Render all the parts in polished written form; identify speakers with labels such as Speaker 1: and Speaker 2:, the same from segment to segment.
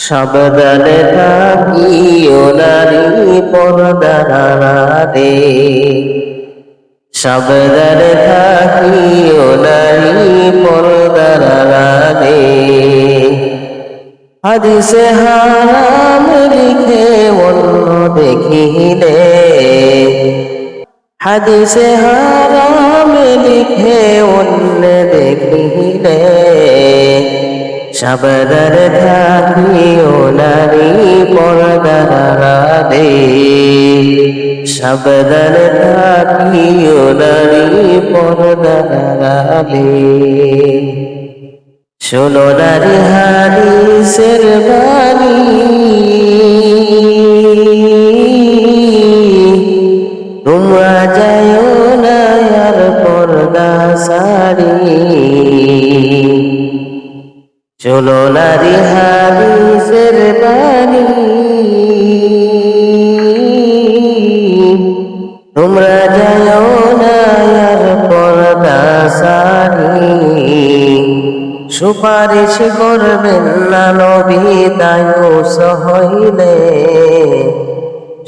Speaker 1: সাবধানে থাকিও নারী পর্দার আড়ালে, সাবধানে থাকিও নারী পর্দার আড়ালে। হাদিসে হারাম লিখে অন্য দেখিলে, হাদিসে হারাম লিখে অন্য দেখিলে, সাবধানে থাকিও নারী পর্দার আড়ালে, সাবধানে থাকিও নারী পর্দার আড়ালে। শোনো নারী হাদিসের বাণী, তোমরা যাও না আর পর্দা সারি। চলো নারী হাদিসের বাণী, তোমরা যাও না আর পর্দা সারি। সুপারিশ করবেন না নবী দায়ুস হইলে,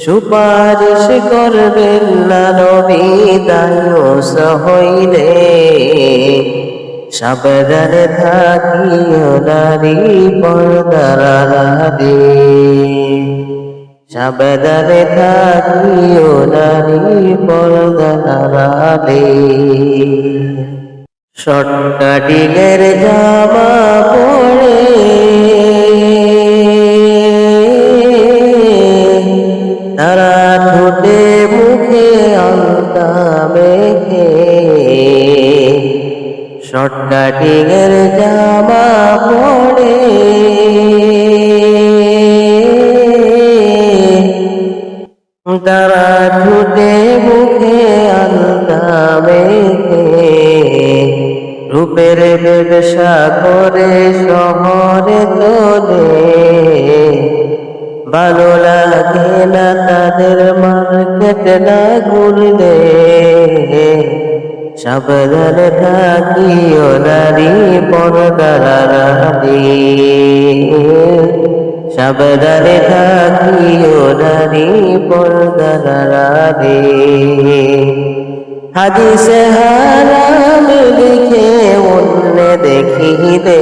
Speaker 1: সুপারিশ করবেন না নবী দায়ুস হইলে। সাবধানে থাকিও নারী পর্দার আড়ালে, সাবধানে থাকিও নারী পর্দার আড়ালে। শর্ট কাটিংয়ের জামা পরে তারা ঠোঁটে মুখে আলতা মেখে, শর্ট কাটিংয়ের জামা পরে তারা ঠোঁটে মুখে আলতা মেখে, রূপের ব্যবসা করে শহরে তোলে। ভালো লাগে না তাদের মার্কেট না ঘুরলে, সাবধানে থাকিও নারী পর্দার আড়ালে, সাবধানে থাকিও নারী পর্দার আড়ালে। হাদিসে হারাম লিখে অন্য দেখিলে,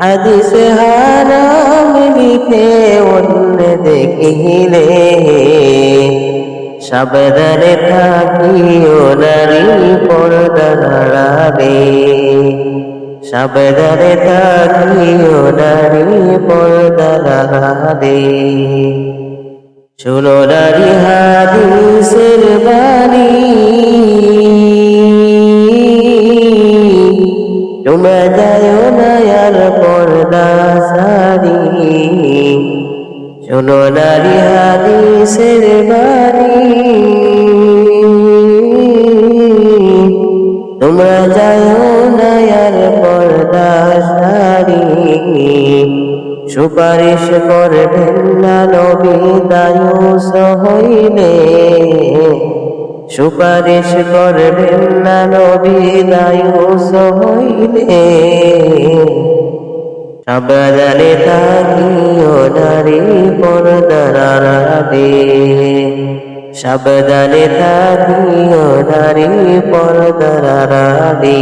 Speaker 1: হাদিসে হারাম লিখে অন্য দেখিলে, সাবধানে থাকিও নারী পর্দার আড়ালে, সাবধানে থাকিও নারী পর্দার আড়ালে। শোনো নারী হাদিসের বাণী, তোমরা যাও না আর পর্দা সারি। শোনো নারী হাদিসের বাণী, তোমরা যাও না আর পর্দা সারি। সুপারিশ করবেন না নবী দায়ুস হইলে, সুপারিশ করবেন না নবী দায়ুস হইলে। সাবধানে থাকিও নারী পর্দার আড়ালে, সাবধানে থাকিও নারী পর্দার আড়ালে।